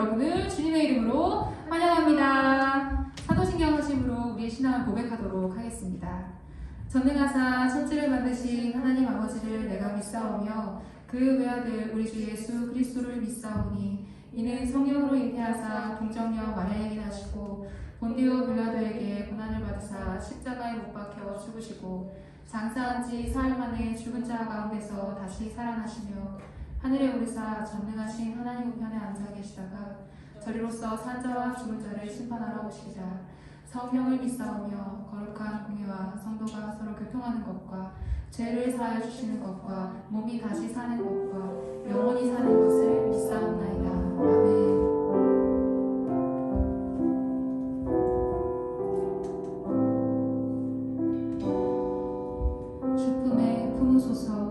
여러분을 주님의 이름으로 환영합니다. 사도신경 하심으로 우리의 신앙을 고백하도록 하겠습니다. 전능하사 천지를 만드신 하나님 아버지를 내가 믿사오며 그 외아들 우리 주 예수 그리스도를 믿사오니 이는 성령으로 잉태하사 동정녀 마리아에게 나시고 본디오 빌라도에게 고난을 받으사 십자가에 못 박혀 죽으시고 장사한 지 사흘 만에 죽은 자 가운데서 다시 살아나시며 하늘에 오르사 전능하신 하나님 우편에 앉아 계시다가 저리로서 산 자와 죽은 자를 심판하러 오시리라. 성령을 믿사오며 거룩한 공예와 성도가 서로 교통하는 것과 죄를 사하여 주시는 것과 몸이 다시 사는 것과 영원히 사는 것을 믿사옵나이다. 아멘. 주품에 품으소서.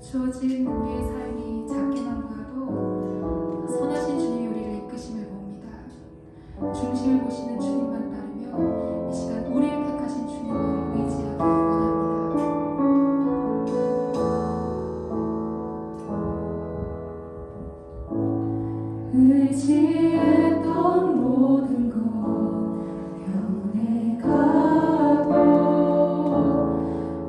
주어진 우리의 삶이 작게만 보여도 선하신 주님이 우리를 이끄심을 봅니다. 중심을 보시는 주님만 따르며 이 시간 우리를 택하신 주님을 의지하기 원합니다. 의지했던 모든 것 변해가고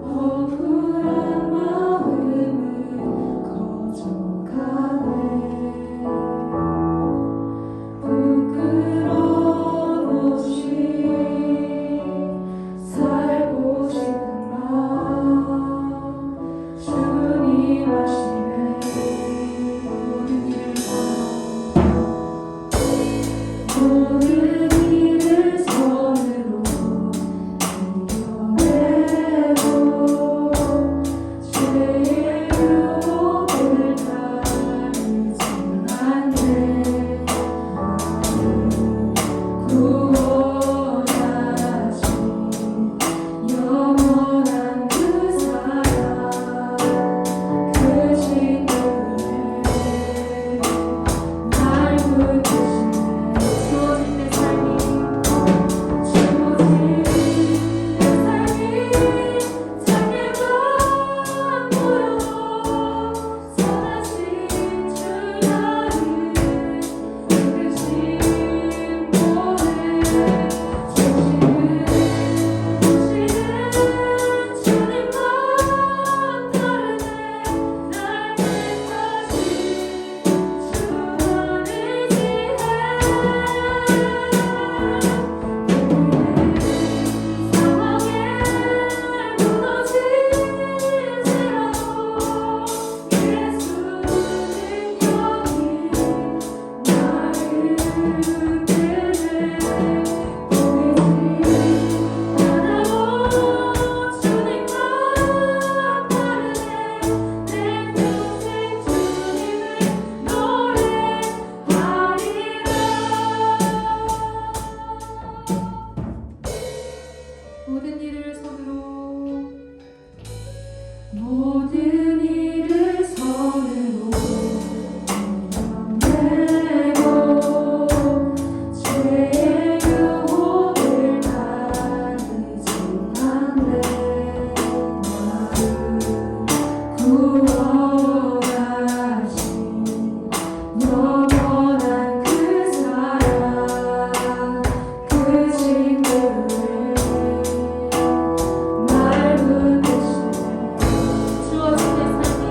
억울한 마음은 거져가네. 부끄러움 없이 살고 싶은 마음 주님 하시네. 모든 일을 손으로 이겨내고 죄의 유혹을 따르지 않네. 구원하신 영원한 그 사랑 그 신들에 날 붙드시네. 주어진 내 삶이 작게만 보여도 선하신 주 나를 이끄신 모든 중심을 보시는 주님만 따르네. 날 택하신 주만 의지해. 상황에 무너질지라도 예수는 여기 나를 이끄네. 보이지 않아도 주님만 따르네. 내 평생 주님을 노래하리라. 모든 일을 손으로 이겨내고 죄의 유혹을 따르지 않네. 나를 구원하신 영원한 그 사랑 그 신들에 날 붙드시네. 주어진 내 삶이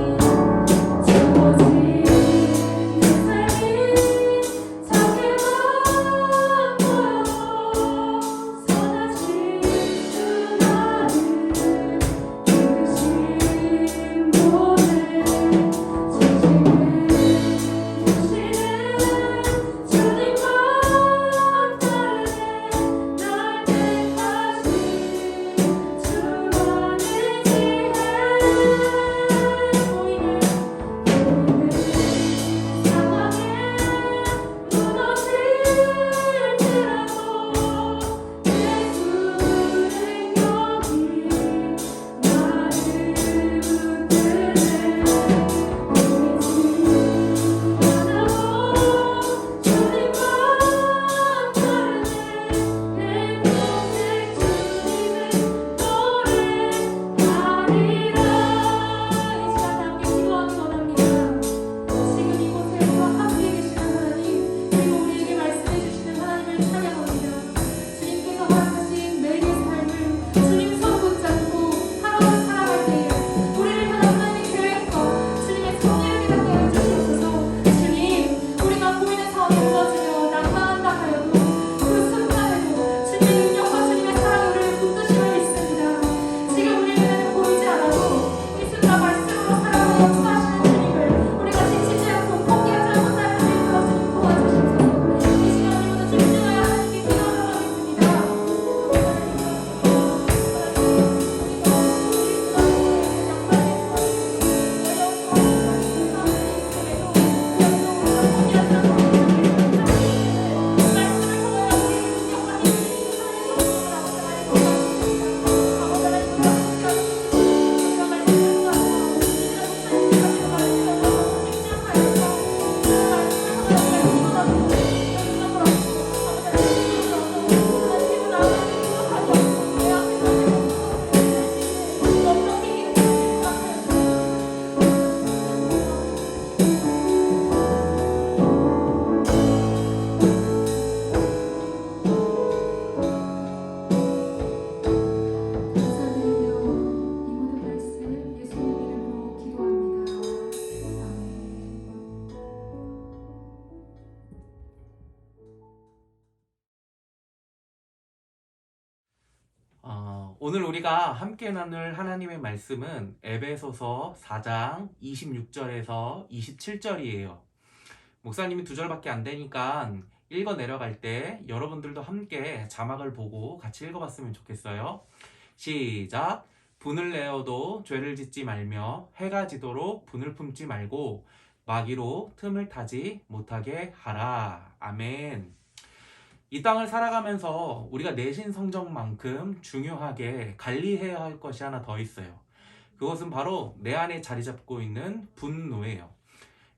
오늘 우리가 함께 나눌 하나님의 말씀은 에베소서 4장 26절에서 27절이에요. 목사님이 두 절밖에 안 되니까 읽어 내려갈 때 여러분들도 함께 자막을 보고 같이 읽어봤으면 좋겠어요. 시작! 분을 내어도 죄를 짓지 말며 해가 지도록 분을 품지 말고 마귀로 틈을 타지 못하게 하라. 아멘. 이 땅을 살아가면서 우리가 내신 성적만큼 중요하게 관리해야 할 것이 하나 더 있어요. 그것은 바로 내 안에 자리 잡고 있는 분노예요.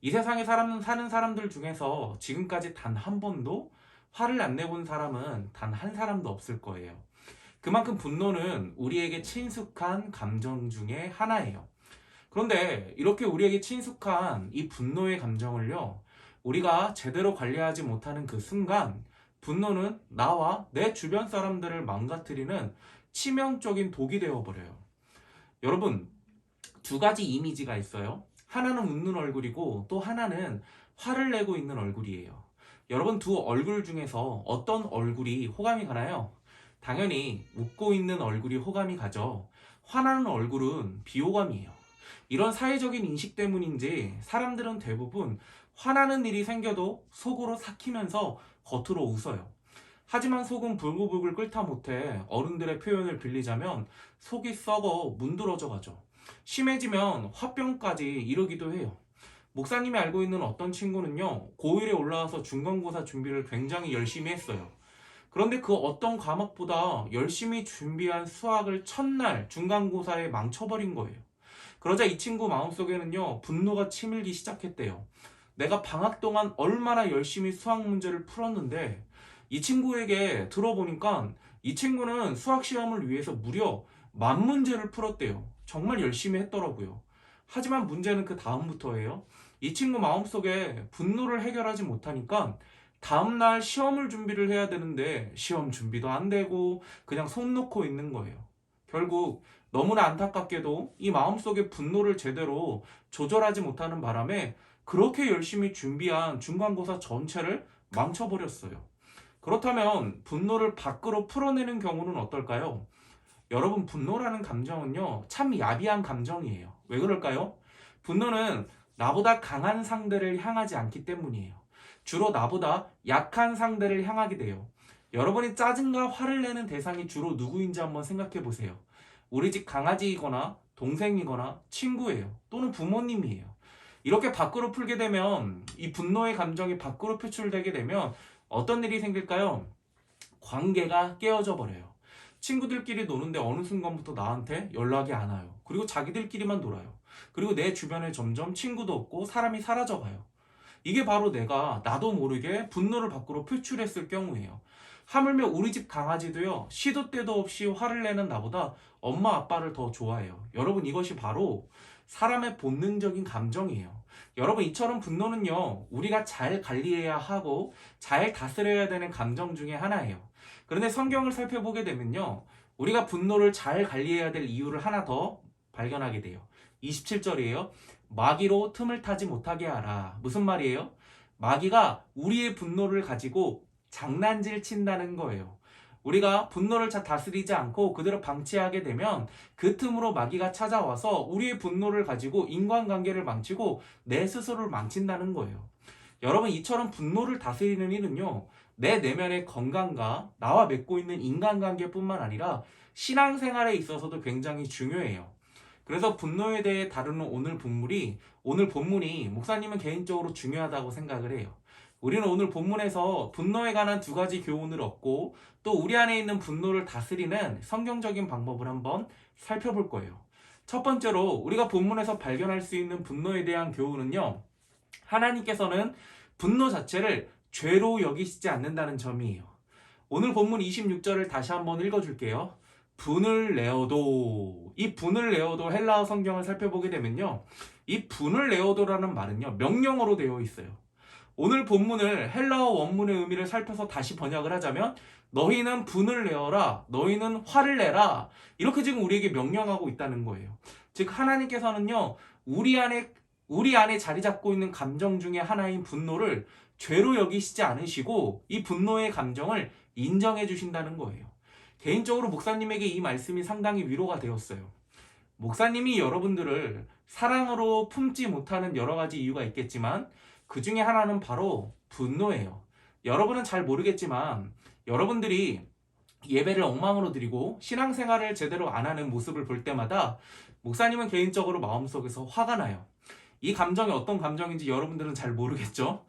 이 세상에 사는 사람들 중에서 지금까지 단 한 번도 화를 안 내본 사람은 단 한 사람도 없을 거예요. 그만큼 분노는 우리에게 친숙한 감정 중에 하나예요. 그런데 이렇게 우리에게 친숙한 이 분노의 감정을요, 우리가 제대로 관리하지 못하는 그 순간 분노는 나와 내 주변 사람들을 망가뜨리는 치명적인 독이 되어버려요. 여러분, 두 가지 이미지가 있어요. 하나는 웃는 얼굴이고 또 하나는 화를 내고 있는 얼굴이에요. 여러분, 두 얼굴 중에서 어떤 얼굴이 호감이 가나요? 당연히 웃고 있는 얼굴이 호감이 가죠. 화나는 얼굴은 비호감이에요. 이런 사회적인 인식 때문인지 사람들은 대부분 화나는 일이 생겨도 속으로 삭히면서 겉으로 웃어요. 하지만 속은 불글불글 끓다 못해 어른들의 표현을 빌리자면 속이 썩어 문드러져 가죠. 심해지면 화병까지 이르기도 해요. 목사님이 알고 있는 어떤 친구는요, 고1에 올라와서 중간고사 준비를 굉장히 열심히 했어요. 그런데 그 어떤 과목보다 열심히 준비한 수학을 첫날 중간고사에 망쳐버린 거예요. 그러자 이 친구 마음속에는요, 분노가 치밀기 시작했대요. 내가 방학 동안 얼마나 열심히 수학 문제를 풀었는데, 이 친구에게 들어보니까 이 친구는 수학 시험을 위해서 무려 10,000문제를 풀었대요. 정말 열심히 했더라고요. 하지만 문제는 그 다음부터예요. 이 친구 마음속에 분노를 해결하지 못하니까 다음날 시험을 준비를 해야 되는데 시험 준비도 안 되고 그냥 손 놓고 있는 거예요. 결국 너무나 안타깝게도 이 마음속에 분노를 제대로 조절하지 못하는 바람에 그렇게 열심히 준비한 중간고사 전체를 망쳐버렸어요. 그렇다면 분노를 밖으로 풀어내는 경우는 어떨까요? 여러분, 분노라는 감정은요, 참 야비한 감정이에요. 왜 그럴까요? 분노는 나보다 강한 상대를 향하지 않기 때문이에요. 주로 나보다 약한 상대를 향하게 돼요. 여러분이 짜증과 화를 내는 대상이 주로 누구인지 한번 생각해 보세요. 우리 집 강아지이거나 동생이거나 친구예요. 또는 부모님이에요. 이렇게 밖으로 풀게 되면, 이 분노의 감정이 밖으로 표출되게 되면 어떤 일이 생길까요? 관계가 깨어져 버려요. 친구들끼리 노는데 어느 순간부터 나한테 연락이 안 와요. 그리고 자기들끼리만 놀아요. 그리고 내 주변에 점점 친구도 없고 사람이 사라져가요. 이게 바로 내가 나도 모르게 분노를 밖으로 표출했을 경우예요. 하물며 우리 집 강아지도요, 시도 때도 없이 화를 내는 나보다 엄마 아빠를 더 좋아해요. 여러분, 이것이 바로 사람의 본능적인 감정이에요. 여러분, 이처럼 분노는요, 우리가 잘 관리해야 하고 잘 다스려야 되는 감정 중에 하나예요. 그런데 성경을 살펴보게 되면요, 우리가 분노를 잘 관리해야 될 이유를 하나 더 발견하게 돼요. 27절이에요. 마귀로 틈을 타지 못하게 하라. 무슨 말이에요? 마귀가 우리의 분노를 가지고 장난질 친다는 거예요. 우리가 분노를 잘 다스리지 않고 그대로 방치하게 되면 그 틈으로 마귀가 찾아와서 우리의 분노를 가지고 인간관계를 망치고 내 스스로를 망친다는 거예요. 여러분, 이처럼 분노를 다스리는 일은요, 내 내면의 건강과 나와 맺고 있는 인간관계뿐만 아니라 신앙생활에 있어서도 굉장히 중요해요. 그래서 분노에 대해 다루는 오늘 본문이 목사님은 개인적으로 중요하다고 생각을 해요. 우리는 오늘 본문에서 분노에 관한 두 가지 교훈을 얻고 또 우리 안에 있는 분노를 다스리는 성경적인 방법을 한번 살펴볼 거예요. 첫 번째로 우리가 본문에서 발견할 수 있는 분노에 대한 교훈은요, 하나님께서는 분노 자체를 죄로 여기시지 않는다는 점이에요. 오늘 본문 26절을 다시 한번 읽어줄게요. 분을 내어도, 이 분을 내어도 헬라어 성경을 살펴보게 되면요, 이 분을 내어도라는 말은요, 명령어로 되어 있어요. 오늘 본문을 헬라어 원문의 의미를 살펴서 다시 번역을 하자면, 너희는 분을 내어라, 너희는 화를 내라, 이렇게 지금 우리에게 명령하고 있다는 거예요. 즉 하나님께서는요, 우리 안에 자리 잡고 있는 감정 중에 하나인 분노를 죄로 여기시지 않으시고 이 분노의 감정을 인정해 주신다는 거예요. 개인적으로 목사님에게 이 말씀이 상당히 위로가 되었어요. 목사님이 여러분들을 사랑으로 품지 못하는 여러 가지 이유가 있겠지만 그 중에 하나는 바로 분노예요. 여러분은 잘 모르겠지만 여러분들이 예배를 엉망으로 드리고 신앙생활을 제대로 안 하는 모습을 볼 때마다 목사님은 개인적으로 마음속에서 화가 나요. 이 감정이 어떤 감정인지 여러분들은 잘 모르겠죠?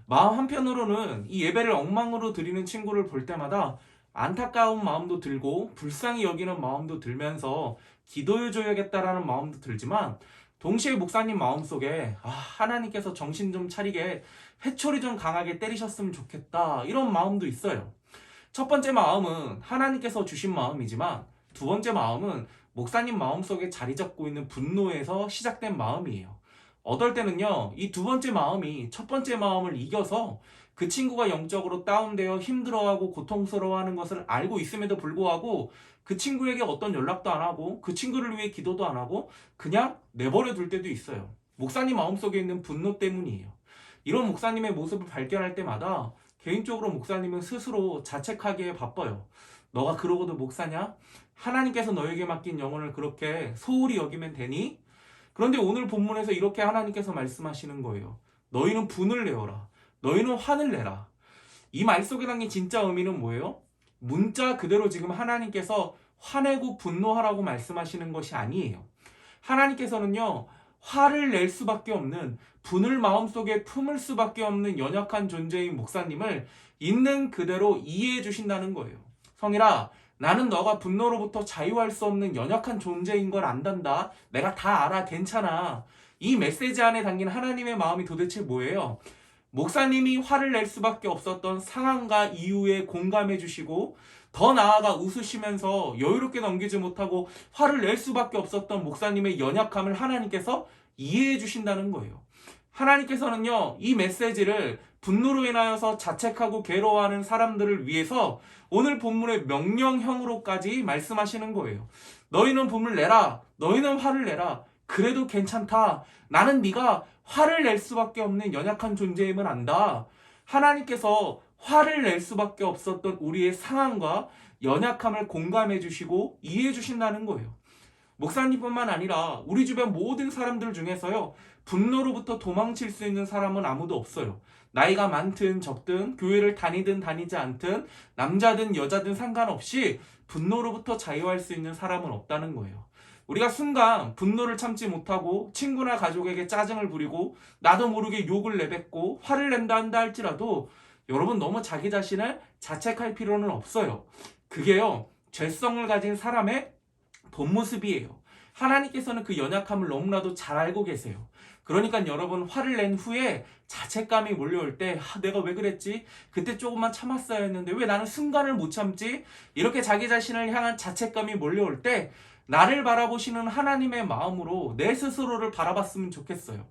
마음 한편으로는 이 예배를 엉망으로 드리는 친구를 볼 때마다 안타까운 마음도 들고 불쌍히 여기는 마음도 들면서 기도해줘야겠다라는 마음도 들지만 동시에 목사님 마음속에 하나님께서 정신 좀 차리게 회초리 좀 강하게 때리셨으면 좋겠다 이런 마음도 있어요. 첫 번째 마음은 하나님께서 주신 마음이지만 두 번째 마음은 목사님 마음속에 자리 잡고 있는 분노에서 시작된 마음이에요. 어떨 때는요, 이 두 번째 마음이 첫 번째 마음을 이겨서 그 친구가 영적으로 다운되어 힘들어하고 고통스러워하는 것을 알고 있음에도 불구하고 그 친구에게 어떤 연락도 안 하고 그 친구를 위해 기도도 안 하고 그냥 내버려 둘 때도 있어요. 목사님 마음속에 있는 분노 때문이에요. 이런 목사님의 모습을 발견할 때마다 개인적으로 목사님은 스스로 자책하기에 바빠요. 너가 그러고도 목사냐? 하나님께서 너에게 맡긴 영혼을 그렇게 소홀히 여기면 되니? 그런데 오늘 본문에서 이렇게 하나님께서 말씀하시는 거예요. 너희는 분을 내어라. 너희는 화를 내라. 이 말 속에 담긴 진짜 의미는 뭐예요? 문자 그대로 지금 하나님께서 화내고 분노하라고 말씀하시는 것이 아니에요. 하나님께서는요, 화를 낼 수밖에 없는, 분을 마음속에 품을 수밖에 없는 연약한 존재인 목사님을 있는 그대로 이해해 주신다는 거예요. 성일아, 나는 너가 분노로부터 자유할 수 없는 연약한 존재인 걸 안단다. 내가 다 알아. 괜찮아. 이 메시지 안에 담긴 하나님의 마음이 도대체 뭐예요? 목사님이 화를 낼 수밖에 없었던 상황과 이유에 공감해 주시고 더 나아가 웃으시면서 여유롭게 넘기지 못하고 화를 낼 수밖에 없었던 목사님의 연약함을 하나님께서 이해해 주신다는 거예요. 하나님께서는요, 이 메시지를 분노로 인하여서 자책하고 괴로워하는 사람들을 위해서 오늘 본문의 명령형으로까지 말씀하시는 거예요. 너희는 분을 내라. 너희는 화를 내라. 그래도 괜찮다. 나는 네가 화를 낼 수밖에 없는 연약한 존재임을 안다. 하나님께서 화를 낼 수밖에 없었던 우리의 상황과 연약함을 공감해 주시고 이해해 주신다는 거예요. 목사님뿐만 아니라 우리 주변 모든 사람들 중에서요, 분노로부터 도망칠 수 있는 사람은 아무도 없어요. 나이가 많든 적든 교회를 다니든 다니지 않든 남자든 여자든 상관없이 분노로부터 자유할 수 있는 사람은 없다는 거예요. 우리가 순간 분노를 참지 못하고 친구나 가족에게 짜증을 부리고 나도 모르게 욕을 내뱉고 화를 낸다 한다 할지라도 여러분 너무 자기 자신을 자책할 필요는 없어요. 그게요, 죄성을 가진 사람의 본 모습이에요. 하나님께서는 그 연약함을 너무나도 잘 알고 계세요. 그러니까 여러분 화를 낸 후에 자책감이 몰려올 때 내가 왜 그랬지? 그때 조금만 참았어야 했는데 왜 나는 순간을 못 참지? 이렇게 자기 자신을 향한 자책감이 몰려올 때 나를 바라보시는 하나님의 마음으로 내 스스로를 바라봤으면 좋겠어요.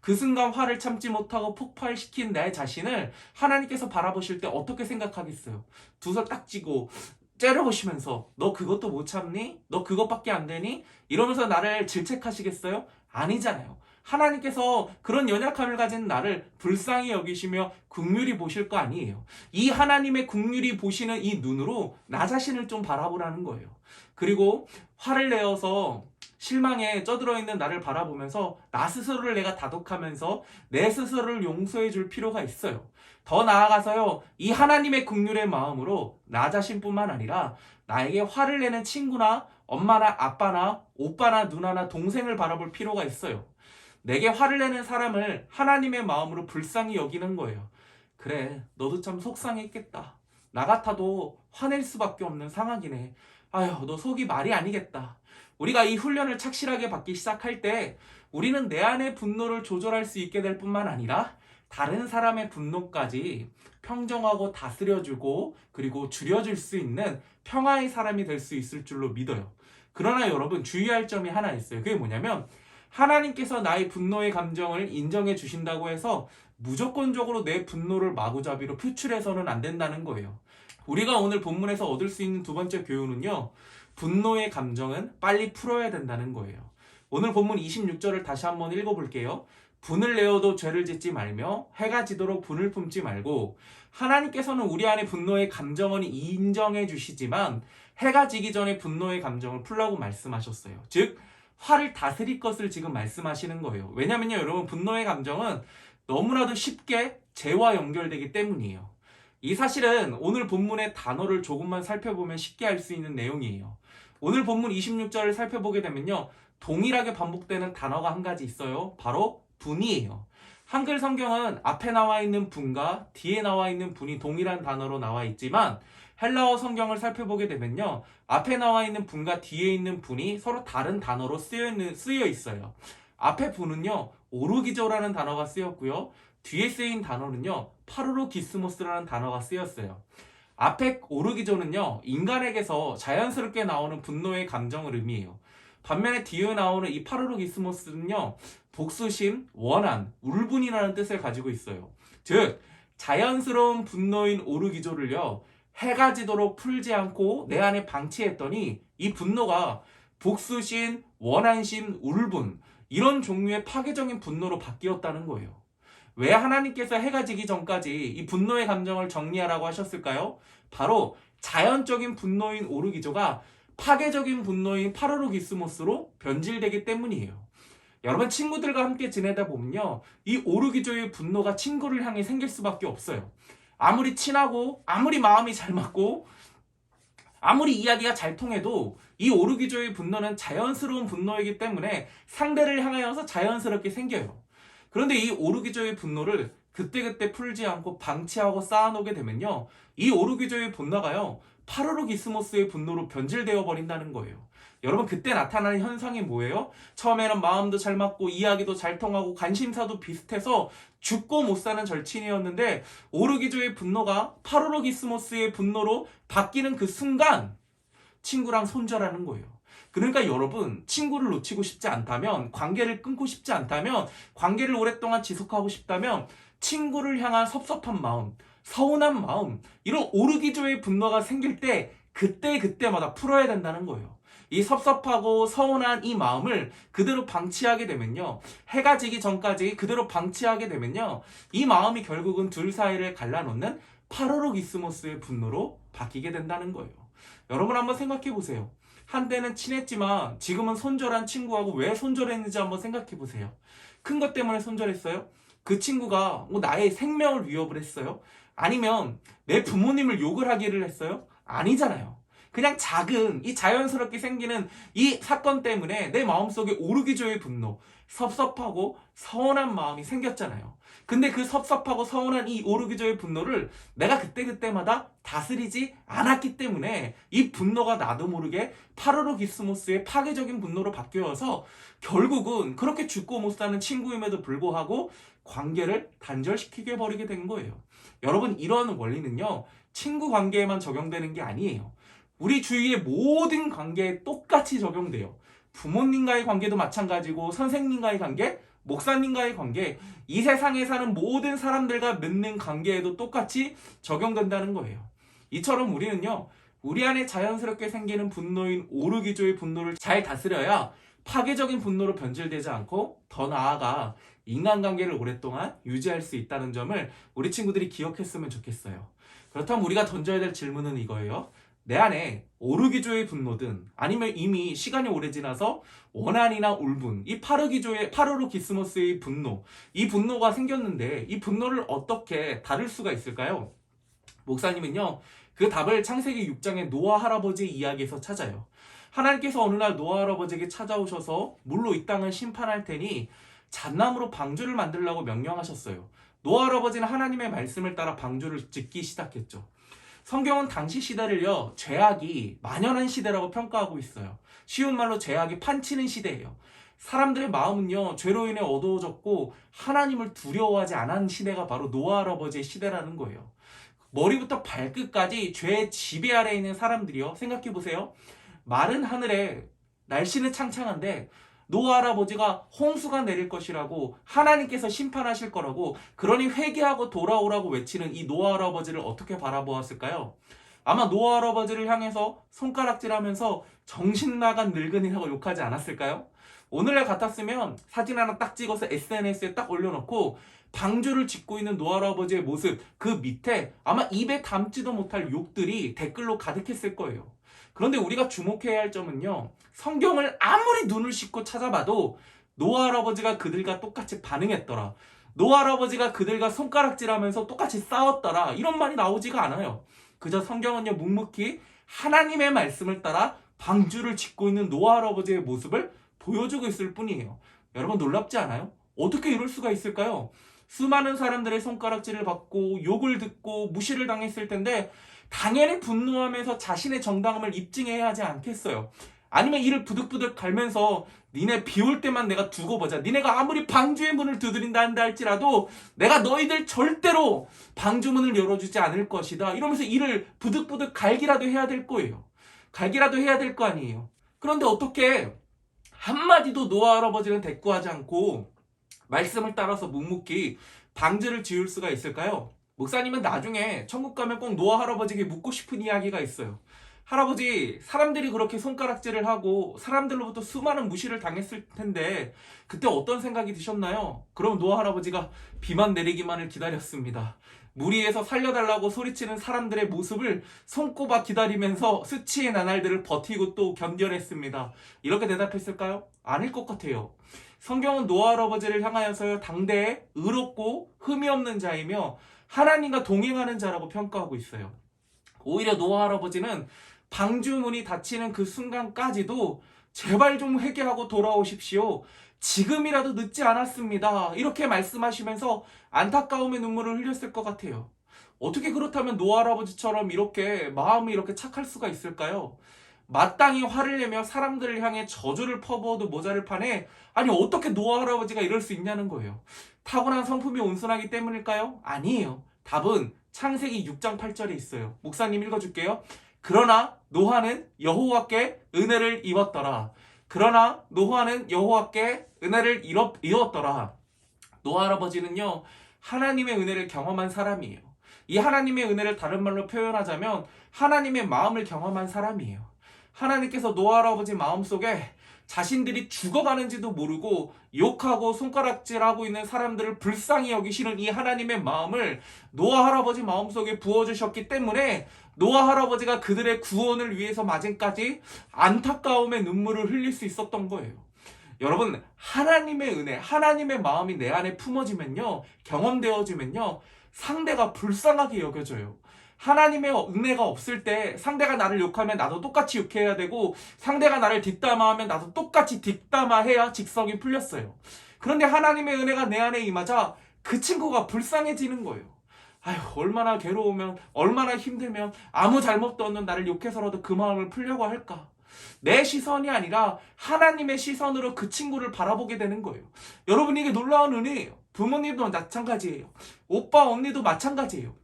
그 순간 화를 참지 못하고 폭발시킨 내 자신을 하나님께서 바라보실 때 어떻게 생각하겠어요? 두 손 딱 쥐고 째려보시면서 너 그것도 못 참니? 너 그것밖에 안 되니? 이러면서 나를 질책하시겠어요? 아니잖아요. 하나님께서 그런 연약함을 가진 나를 불쌍히 여기시며 긍휼히 보실 거 아니에요. 이 하나님의 긍휼히 보시는 이 눈으로 나 자신을 좀 바라보라는 거예요. 그리고 화를 내어서 실망에 쩌들어 있는 나를 바라보면서 나 스스로를 내가 다독하면서 내 스스로를 용서해 줄 필요가 있어요. 더 나아가서요, 이 하나님의 긍휼의 마음으로 나 자신뿐만 아니라 나에게 화를 내는 친구나 엄마나 아빠나 오빠나 누나나 동생을 바라볼 필요가 있어요. 내게 화를 내는 사람을 하나님의 마음으로 불쌍히 여기는 거예요. 그래, 너도 참 속상했겠다. 나 같아도 화낼 수밖에 없는 상황이네. 아휴, 너 속이 말이 아니겠다. 우리가 이 훈련을 착실하게 받기 시작할 때 우리는 내 안의 분노를 조절할 수 있게 될 뿐만 아니라 다른 사람의 분노까지 평정하고 다스려주고 그리고 줄여줄 수 있는 평화의 사람이 될 수 있을 줄로 믿어요. 그러나 여러분 주의할 점이 하나 있어요. 그게 뭐냐면 하나님께서 나의 분노의 감정을 인정해 주신다고 해서 무조건적으로 내 분노를 마구잡이로 표출해서는 안 된다는 거예요. 우리가 오늘 본문에서 얻을 수 있는 두 번째 교훈은요, 분노의 감정은 빨리 풀어야 된다는 거예요. 오늘 본문 26절을 다시 한번 읽어볼게요. 분을 내어도 죄를 짓지 말며 해가 지도록 분을 품지 말고 하나님께서는 우리 안에 분노의 감정은 인정해 주시지만 해가 지기 전에 분노의 감정을 풀라고 말씀하셨어요. 즉 화를 다스릴 것을 지금 말씀하시는 거예요. 왜냐면요 여러분, 분노의 감정은 너무나도 쉽게 죄와 연결되기 때문이에요. 이 사실은 오늘 본문의 단어를 조금만 살펴보면 쉽게 알 수 있는 내용이에요. 오늘 본문 26절을 살펴보게 되면요, 동일하게 반복되는 단어가 한 가지 있어요. 바로 분이에요. 한글 성경은 앞에 나와 있는 분과 뒤에 나와 있는 분이 동일한 단어로 나와 있지만 헬라어 성경을 살펴보게 되면요, 앞에 나와 있는 분과 뒤에 있는 분이 서로 다른 단어로 쓰여 있어요. 앞에 분은요, 오르기조라는 단어가 쓰였고요, 뒤에 쓰인 단어는요, 파르로기스모스라는 단어가 쓰였어요. 앞에 오르기조는요, 인간에게서 자연스럽게 나오는 분노의 감정을 의미해요. 반면에 뒤에 나오는 이 파르로기스모스는요, 복수심, 원한, 울분이라는 뜻을 가지고 있어요. 즉 자연스러운 분노인 오르기조를요, 해가 지도록 풀지 않고 내 안에 방치했더니 이 분노가 복수심, 원한심, 울분, 이런 종류의 파괴적인 분노로 바뀌었다는 거예요. 왜 하나님께서 해가 지기 전까지 이 분노의 감정을 정리하라고 하셨을까요? 바로 자연적인 분노인 오르기조가 파괴적인 분노인 파르로기스모스로 변질되기 때문이에요. 여러분, 친구들과 함께 지내다 보면요, 이 오르기조의 분노가 친구를 향해 생길 수밖에 없어요. 아무리 친하고 아무리 마음이 잘 맞고 아무리 이야기가 잘 통해도 이 오르기조의 분노는 자연스러운 분노이기 때문에 상대를 향하여서 자연스럽게 생겨요. 그런데 이 오르기조의 분노를 그때그때 풀지 않고 방치하고 쌓아놓게 되면요, 이 오르기조의 분노가요, 파르로기스모스의 분노로 변질되어 버린다는 거예요. 여러분, 그때 나타나는 현상이 뭐예요? 처음에는 마음도 잘 맞고 이야기도 잘 통하고 관심사도 비슷해서 죽고 못 사는 절친이었는데 오르기조의 분노가 파르로기스모스의 분노로 바뀌는 그 순간 친구랑 손절하는 거예요. 그러니까 여러분, 친구를 놓치고 싶지 않다면, 관계를 끊고 싶지 않다면, 관계를 오랫동안 지속하고 싶다면 친구를 향한 섭섭한 마음, 서운한 마음, 이런 오르기조의 분노가 생길 때 그때마다 풀어야 된다는 거예요. 이 섭섭하고 서운한 이 마음을 그대로 방치하게 되면요, 해가 지기 전까지 그대로 방치하게 되면요, 이 마음이 결국은 둘 사이를 갈라놓는 파르로기스모스의 분노로 바뀌게 된다는 거예요. 여러분, 한번 생각해 보세요. 한때는 친했지만 지금은 손절한 친구하고 왜 손절했는지 한번 생각해 보세요. 큰 것 때문에 손절했어요? 그 친구가 나의 생명을 위협을 했어요? 아니면 내 부모님을 욕을 하기를 했어요? 아니잖아요. 그냥 작은 이 자연스럽게 생기는 이 사건 때문에 내 마음속에 오르기조의 분노, 섭섭하고 서운한 마음이 생겼잖아요. 근데 그 섭섭하고 서운한 이 오르기조의 분노를 내가 그때마다 다스리지 않았기 때문에 이 분노가 나도 모르게 파르로기스모스의 파괴적인 분노로 바뀌어서 결국은 그렇게 죽고 못 사는 친구임에도 불구하고 관계를 단절시키게 버리게 된 거예요. 여러분, 이런 원리는요, 친구 관계에만 적용되는 게 아니에요. 우리 주위의 모든 관계에 똑같이 적용돼요. 부모님과의 관계도 마찬가지고, 선생님과의 관계, 목사님과의 관계, 이 세상에 사는 모든 사람들과 맺는 관계에도 똑같이 적용된다는 거예요. 이처럼 우리는요, 우리 안에 자연스럽게 생기는 분노인 오르기조의 분노를 잘 다스려야 파괴적인 분노로 변질되지 않고 더 나아가 인간관계를 오랫동안 유지할 수 있다는 점을 우리 친구들이 기억했으면 좋겠어요. 그렇다면 우리가 던져야 될 질문은 이거예요. 내 안에 오르기조의 분노든 아니면 이미 시간이 오래 지나서 원한이나 울분, 이 파르로기스모스의 분노, 이 분노가 생겼는데 이 분노를 어떻게 다룰 수가 있을까요? 목사님은요, 그 답을 창세기 6장의 노아 할아버지의 이야기에서 찾아요. 하나님께서 어느 날 노아 할아버지에게 찾아오셔서 물로 이 땅을 심판할 테니 잣나무로 방주를 만들라고 명령하셨어요. 노아 할아버지는 하나님의 말씀을 따라 방주를 짓기 시작했죠. 성경은 당시 시대를요, 죄악이 만연한 시대라고 평가하고 있어요. 쉬운 말로 죄악이 판치는 시대예요. 사람들의 마음은요, 죄로 인해 어두워졌고 하나님을 두려워하지 않은 시대가 바로 노아 할아버지의 시대라는 거예요. 머리부터 발끝까지 죄의 지배 아래에 있는 사람들이요, 생각해보세요. 마른 하늘에 날씨는 창창한데 노아 할아버지가 홍수가 내릴 것이라고, 하나님께서 심판하실 거라고, 그러니 회개하고 돌아오라고 외치는 이 노아 할아버지를 어떻게 바라보았을까요? 아마 노아 할아버지를 향해서 손가락질하면서 정신 나간 늙은이라고 욕하지 않았을까요? 오늘날 같았으면 사진 하나 딱 찍어서 SNS에 딱 올려놓고 방주를 짓고 있는 노아 할아버지의 모습, 그 밑에 아마 입에 담지도 못할 욕들이 댓글로 가득했을 거예요. 그런데 우리가 주목해야 할 점은요, 성경을 아무리 눈을 씻고 찾아봐도 노아 할아버지가 그들과 똑같이 반응했더라, 노아 할아버지가 그들과 손가락질하면서 똑같이 싸웠더라, 이런 말이 나오지가 않아요. 그저 성경은요, 묵묵히 하나님의 말씀을 따라 방주를 짓고 있는 노아 할아버지의 모습을 보여주고 있을 뿐이에요. 여러분, 놀랍지 않아요? 어떻게 이럴 수가 있을까요? 수많은 사람들의 손가락질을 받고 욕을 듣고 무시를 당했을 텐데 당연히 분노하면서 자신의 정당함을 입증해야 하지 않겠어요? 아니면 이를 부득부득 갈면서 니네 비올 때만 내가 두고 보자, 니네가 아무리 방주의 문을 두드린다 한다 할지라도 내가 너희들 절대로 방주문을 열어주지 않을 것이다, 이러면서 이를 부득부득 갈기라도 해야 될 거예요. 갈기라도 해야 될 거 아니에요. 그런데 어떻게 한마디도 노아 할아버지는 대꾸하지 않고 말씀을 따라서 묵묵히 방주를 지을 수가 있을까요? 목사님은 나중에 천국 가면 꼭 노아 할아버지에게 묻고 싶은 이야기가 있어요. 할아버지, 사람들이 그렇게 손가락질을 하고 사람들로부터 수많은 무시를 당했을 텐데 그때 어떤 생각이 드셨나요? 그럼 노아 할아버지가 비만 내리기만을 기다렸습니다. 물 위에서 살려달라고 소리치는 사람들의 모습을 손꼽아 기다리면서 수치의 나날들을 버티고 또 견뎌냈습니다. 이렇게 대답했을까요? 아닐 것 같아요. 성경은 노아 할아버지를 향하여서 당대에 의롭고 흠이 없는 자이며 하나님과 동행하는 자라고 평가하고 있어요. 오히려 노아 할아버지는 방주문이 닫히는 그 순간까지도 제발 좀 회개하고 돌아오십시오, 지금이라도 늦지 않았습니다, 이렇게 말씀하시면서 안타까움의 눈물을 흘렸을 것 같아요. 어떻게 그렇다면 노아 할아버지처럼 이렇게 마음이 이렇게 착할 수가 있을까요? 마땅히 화를 내며 사람들을 향해 저주를 퍼부어도 모자를 판에 아니 어떻게 노아 할아버지가 이럴 수 있냐는 거예요. 타고난 성품이 온순하기 때문일까요? 아니에요. 답은 창세기 6장 8절에 있어요. 목사님 읽어줄게요. 그러나 노아는 여호와께 은혜를 입었더라. 그러나 노아는 여호와께 은혜를 입었더라. 노아 할아버지는요, 하나님의 은혜를 경험한 사람이에요. 이 하나님의 은혜를 다른 말로 표현하자면 하나님의 마음을 경험한 사람이에요. 하나님께서 노아 할아버지 마음속에 자신들이 죽어가는지도 모르고 욕하고 손가락질하고 있는 사람들을 불쌍히 여기시는 이 하나님의 마음을 노아 할아버지 마음속에 부어주셨기 때문에 노아 할아버지가 그들의 구원을 위해서 마지막까지 안타까움의 눈물을 흘릴 수 있었던 거예요. 여러분, 하나님의 은혜, 하나님의 마음이 내 안에 품어지면요, 경험되어지면요, 상대가 불쌍하게 여겨져요. 하나님의 은혜가 없을 때 상대가 나를 욕하면 나도 똑같이 욕해야 되고, 상대가 나를 뒷담화하면 나도 똑같이 뒷담화해야 직성이 풀렸어요. 그런데 하나님의 은혜가 내 안에 임하자 그 친구가 불쌍해지는 거예요. 아휴, 얼마나 괴로우면, 얼마나 힘들면 아무 잘못도 없는 나를 욕해서라도 그 마음을 풀려고 할까? 내 시선이 아니라 하나님의 시선으로 그 친구를 바라보게 되는 거예요. 여러분, 이게 놀라운 은혜예요. 부모님도 마찬가지예요. 오빠 언니도 마찬가지예요.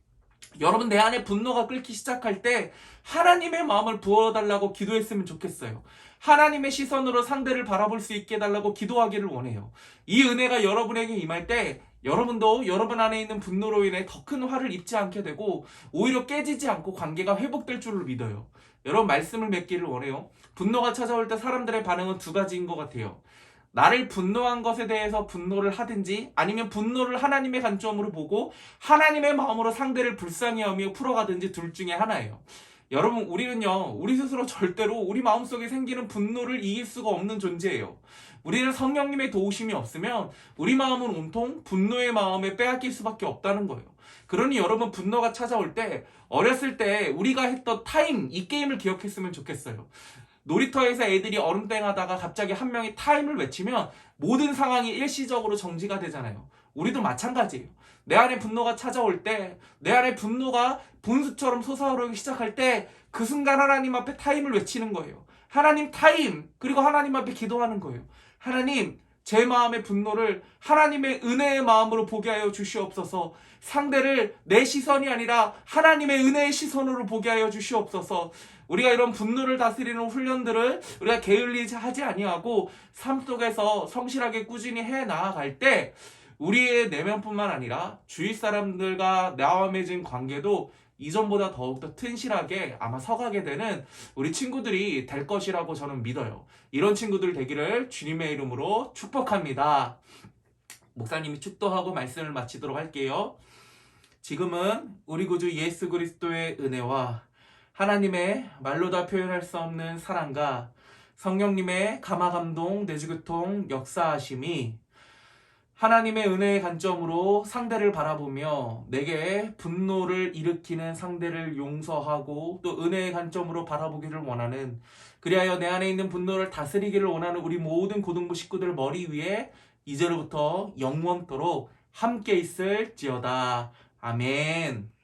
여러분, 내 안에 분노가 끓기 시작할 때 하나님의 마음을 부어달라고 기도했으면 좋겠어요. 하나님의 시선으로 상대를 바라볼 수 있게 해달라고 기도하기를 원해요. 이 은혜가 여러분에게 임할 때 여러분도 여러분 안에 있는 분노로 인해 더 큰 화를 입지 않게 되고 오히려 깨지지 않고 관계가 회복될 줄을 믿어요. 여러분, 말씀을 맺기를 원해요. 분노가 찾아올 때 사람들의 반응은 두 가지인 것 같아요. 나를 분노한 것에 대해서 분노를 하든지 아니면 분노를 하나님의 관점으로 보고 하나님의 마음으로 상대를 불쌍히 여기며 풀어가든지 둘 중에 하나예요. 여러분, 우리는요, 우리 스스로 절대로 우리 마음속에 생기는 분노를 이길 수가 없는 존재예요. 우리는 성령님의 도우심이 없으면 우리 마음은 온통 분노의 마음에 빼앗길 수밖에 없다는 거예요. 그러니 여러분, 분노가 찾아올 때 어렸을 때 우리가 했던 타임, 이 게임을 기억했으면 좋겠어요. 놀이터에서 애들이 얼음땡 하다가 갑자기 한 명이 타임을 외치면 모든 상황이 일시적으로 정지가 되잖아요. 우리도 마찬가지예요. 내 안에 분노가 찾아올 때, 내 안에 분노가 분수처럼 솟아오르기 시작할 때 그 순간 하나님 앞에 타임을 외치는 거예요. 하나님 타임! 그리고 하나님 앞에 기도하는 거예요. 하나님, 제 마음의 분노를 하나님의 은혜의 마음으로 보게 하여 주시옵소서. 상대를 내 시선이 아니라 하나님의 은혜의 시선으로 보게 하여 주시옵소서. 우리가 이런 분노를 다스리는 훈련들을 우리가 게을리지 하지 아니하고 삶 속에서 성실하게 꾸준히 해 나아갈 때 우리의 내면뿐만 아니라 주위 사람들과 나와 맺은 관계도 이전보다 더욱더 튼실하게 아마 서가게 되는 우리 친구들이 될 것이라고 저는 믿어요. 이런 친구들 되기를 주님의 이름으로 축복합니다. 목사님이 축도하고 말씀을 마치도록 할게요. 지금은 우리 구주 예수 그리스도의 은혜와 하나님의 말로 다 표현할 수 없는 사랑과 성령님의 감화감동, 내주교통, 역사하심이 하나님의 은혜의 관점으로 상대를 바라보며 내게 분노를 일으키는 상대를 용서하고 또 은혜의 관점으로 바라보기를 원하는, 그리하여 내 안에 있는 분노를 다스리기를 원하는 우리 모든 고등부 식구들 머리 위에 이제로부터 영원토록 함께 있을지어다. 아멘.